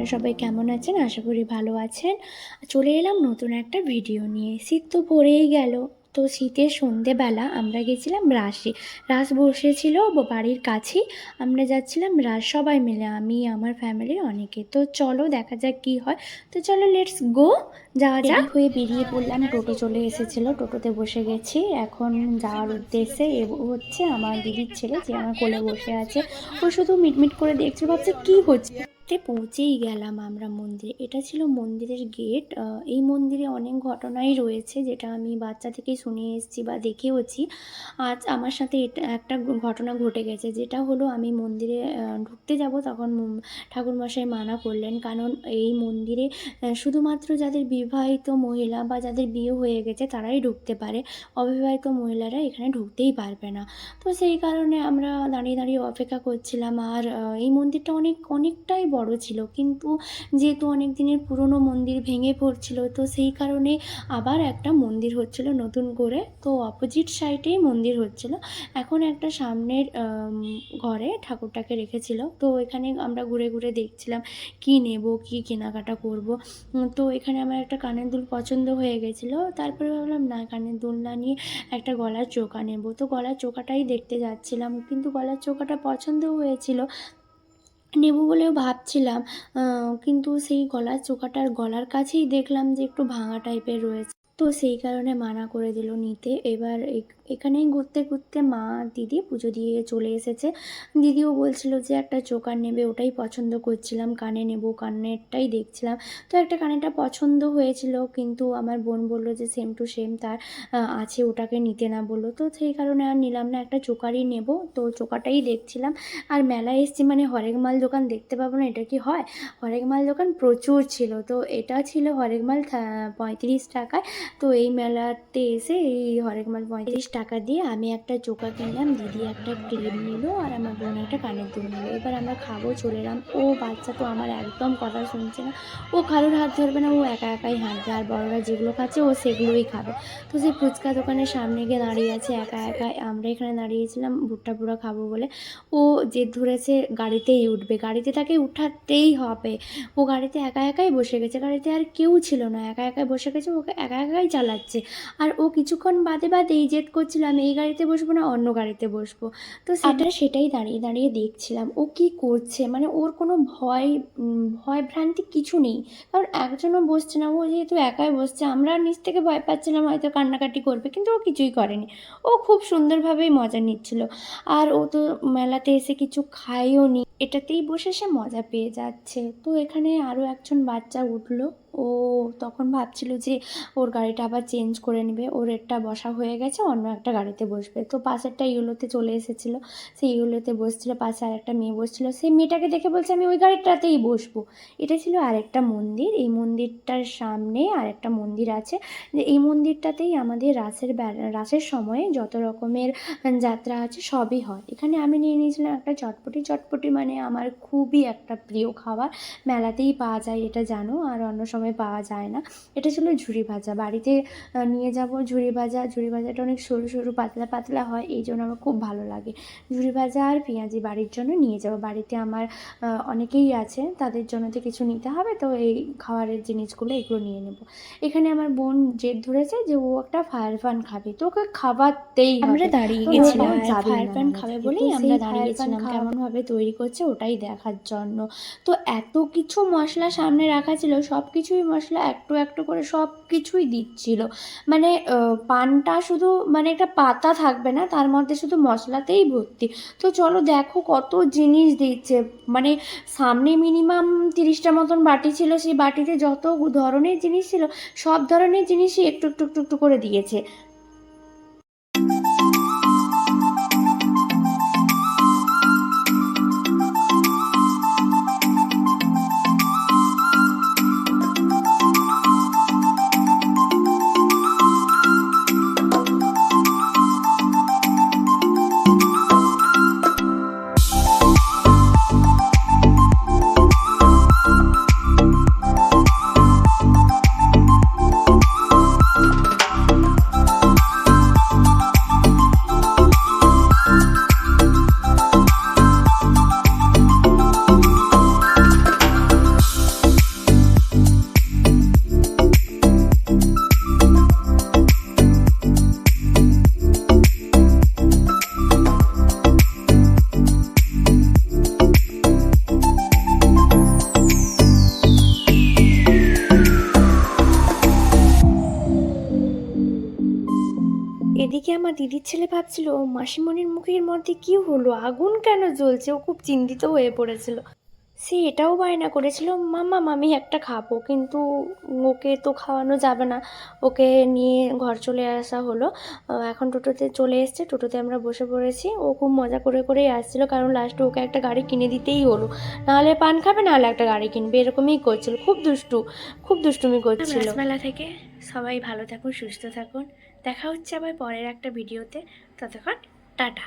আপনারা সবাই কেমন আছেন? আশা করি ভালো আছেন। চলে এলাম নতুন একটা ভিডিও নিয়ে। শীত তো পড়েই গেল। তো শীতের সন্ধেবেলা আমরা গেছিলাম রাসে। রাস বসেছিল বাড়ির কাছেই। আমরা যাচ্ছিলাম রাস সবাই মিলে, আমি আমার ফ্যামিলির অনেকে। তো চলো দেখা যাক কী হয়। তো চলো লেটস গো, যাওয়া যাক। হয়ে বেরিয়ে পড়লাম, টোটো চলে এসেছিলো, টোটোতে বসে গেছি। এখন যাওয়ার উদ্দেশ্যে হচ্ছে আমার দিদির ছেলে যে আমার কোলে বসে আছে। ও শুধু মিটমিট করে দেখছিল, ভাবছে কী হচ্ছে। পৌঁছেই গেলাম আমরা মন্দিরে। এটা ছিল মন্দিরের গেট। এই মন্দিরে অনেক ঘটনাই রয়েছে, যেটা আমি বাচ্চা থেকেই শুনে এসেছি বা দেখেওছি। আজ আমার সাথে এটা একটা ঘটনা ঘটে গেছে, যেটা হলো আমি মন্দিরে ঢুকতে যাব, তখন ঠাকুরমশাই মানা করলেন। কারণ এই মন্দিরে শুধুমাত্র যাদের বিবাহিত মহিলা বা যাদের বিয়ে হয়ে গেছে তারাই ঢুকতে পারে, অবিবাহিত মহিলারা এখানে ঢুকতেই পারবে না। তো সেই কারণে আমরা দাঁড়িয়ে দাঁড়িয়ে অপেক্ষা করছিলাম। আর এই মন্দিরটা অনেকটাই বড় ছিল, কিন্তু যেহেতু অনেক দিনের পুরনো মন্দির ভেঙে পড়ছিল, তো সেই কারণে আবার একটা মন্দির হচ্ছিল নতুন করে। তো অপোজিট সাইডেই মন্দির হচ্ছিল। এখন একটা সামনের ঘরে ঠাকুরটাকে রেখেছিল। তো এখানে আমরা ঘুরে ঘুরে দেখছিলাম কি নেব, কি কেনাকাটা করব। তো এখানে আমার একটা কানের দুল পছন্দ হয়ে গেছিলো। তারপরে ভাবলাম না, কানের দুল না নিয়ে একটা গলার চোকা নেব। তো গলার চোকাটাই দেখতে যাচ্ছিলাম, কিন্তু গলার চোকাটা পছন্দও হয়েছিল, নেব বলেও ভাবছিলাম। কিন্তু সেই গলার চোকাটার গলার কাছেই দেখলাম যে একটু ভাঙা টাইপের রয়েছে। তো সেই কারণে মানা করে দিল নিতে। এবার এখানেই ঘুরতে ঘুরতে মা দিদি পুজো দিয়ে চলে এসেছে। দিদিও বলছিল যে একটা চোকার নেবে, ওটাই পছন্দ করছিলাম। কানে নেব, কানেরটাই দেখছিলাম। তো একটা কানেরটা পছন্দ হয়েছিল, কিন্তু আমার বোন বলল যে সেম টু সেম তার আছে, ওটাকে নিতে না বললো। তো সেই কারণে আর নিলাম না, একটা চোকারই নেব। তো চোকাটাই দেখছিলাম। আর মেলায় এসেছি মানে হরেক মাল দোকান দেখতে পাবো না, এটা কি হয়? হরেক মাল দোকান প্রচুর ছিল। তো এটা ছিল হরেক মাল 35 টাকায়। তো এই মেলাতে এসে এই হরেক মাল 35 টাকা দিয়ে আমি একটা চোকা কিনলাম, দিদি একটা ক্লিপ নিল, আর আমার বোন একটা কানের দুল নিল। এবার আমরা খাবো চলে এলাম। ও বাচ্চা তো আমার একদম কথা শুনছে না, ও কারোর হাত ধরবে না, ও একা একাই হাঁটবে। আর বড়রা যেগুলো খাচ্ছে ও সেগুলোই খাবে। তো সেই ফুচকা দোকানের সামনে গিয়ে দাঁড়িয়ে আছে একা একা। আমরা এখানে দাঁড়িয়েছিলাম ভুট্টা পুরা খাবো বলে। ও জেদ ধরেছে গাড়িতেই উঠবে, গাড়িতে তাকে উঠাতেই হবে। ও গাড়িতে একা একাই বসে গেছে, গাড়িতে আর কেউ ছিল না, একা একাই বসে গেছে, ওকে একা একাই চালাচ্ছে। আর ও কিছুক্ষণ বাদেই জেদ করছিল আমি এই গাড়িতে বসবো না, অন্য গাড়িতে বসবো। তো সেটাই দাঁড়িয়ে দাঁড়িয়ে দেখছিলাম ও কি করছে। মানে ওর কোনো ভয় ভ্রান্তি কিছু নেই, কারণ একজনও বসছে না। ও যেহেতু একাই বসছে, আমরা নিচ থেকে ভয় পাচ্ছিলাম হয়তো কান্নাকাটি করবে, কিন্তু ও কিছুই করেনি। ও খুব সুন্দরভাবেই মজা নিচ্ছিল। আর ও তো মেলাতে এসে কিছু খায়ও নি, এটাতেই বসে সে মজা পেয়ে যাচ্ছে। তো এখানে আরও একজন বাচ্চা উঠলো। ও তখন ভাবছিল যে ওর গাড়িটা আবার চেঞ্জ করে নেবে, ওর একটা বসা হয়ে গেছে, অন্য একটা গাড়িতে বসবে। তো পাশেরটা ইউলোতে চলে এসেছিলো, সেই ইউলোতে বসছিলো। পাশে আরেকটা মেয়ে বসছিলো, সেই মেয়েটাকে দেখে বলছে আমি ওই গাড়িটাতেই বসবো। এটা ছিল আরেকটা মন্দির। এই মন্দিরটার সামনে আরেকটা মন্দির আছে, যে এই মন্দিরটাতেই আমাদের রাসের সময়ে যত রকমের যাত্রা আছে সবই হয়। এখানে আমি নিয়ে নিয়েছিলাম একটা চটপটি মানে আমার খুবই একটা প্রিয় খাবার। মেলাতেই পাওয়া যায় এটা জানো, আর অন্য সময় পাওয়া যায় না। এটা ছিল ঝুরি ভাজা। বাড়িতে নিয়ে যাব ঝুরি ভাজাটা অনেক সরু সরু পাতলা পাতলা হয়, এই জন্য আমার খুব ভালো লাগে। ঝুরি ভাজা আর পেঁয়াজি বাড়ির জন্য নিয়ে যাব। বাড়িতে আমার অনেকেই আছে, তাদের জন্য তো কিছু নিতে হবে, তো এই খাবারের জিনিসগুলো এগুলো নিয়ে নেব। এখানে আমার বোন জেদ ধরেছে যে ও একটা ফায়ার পান খাবে, তো ওকে খাওয়াতেই হবে। আমরা দাঁড়িয়ে গেছিলাম ফায়ার পান খাবে বলেই আমরা দাঁড়িয়ে গেছিলাম, কেমনভাবে তৈরি করছে ওটাই দেখার জন্য। তো এত কিছু মশলা সামনে রাখা ছিল, সব কিছুই মশলা একটু একটু করে সব কিছুই দিচ্ছিল। মানে পানটা শুধু মানে একটা পাতা থাকবে না, তার মধ্যে শুধু মশলাতেই ভর্তি। তো চলো দেখো কত জিনিস দিচ্ছে। মানে সামনে মিনিমাম 30টা মতন বাটি ছিল, সেই বাটিতে যত ধরনের জিনিস ছিল সব ধরনের জিনিসই একটু একটু একটু একটু করে দিয়েছে। আমার দিদির ছেলে ভাবছিল মাসিমণির মুখের মধ্যে কি হলো, আগুন কেন জ্বলছে। ও খুব চিন্তিত হয়ে পড়েছিল। সে এটাও বায়না করেছিল, মাম্মা আমি একটা খাবো, কিন্তু ওকে তো খাওয়ানো যাবে না। ওকে নিয়ে ঘর চলে আসা হলো। এখন টোটোতে চলে এসছে, টোটোতে আমরা বসে পড়েছি। ও খুব মজা করে করেই আসছিলো, কারণ লাস্টে ওকে একটা গাড়ি কিনে দিতেই হলো। নাহলে পান খাবে, নাহলে একটা গাড়ি কিনবে, এরকমই করছিল। খুব দুষ্টুমি করছিল। রাসমেলা থেকে সবাই ভালো থাকুন, সুস্থ থাকুন। দেখা হচ্ছে আবার পরের একটা ভিডিওতে। ততক্ষণ টাটা।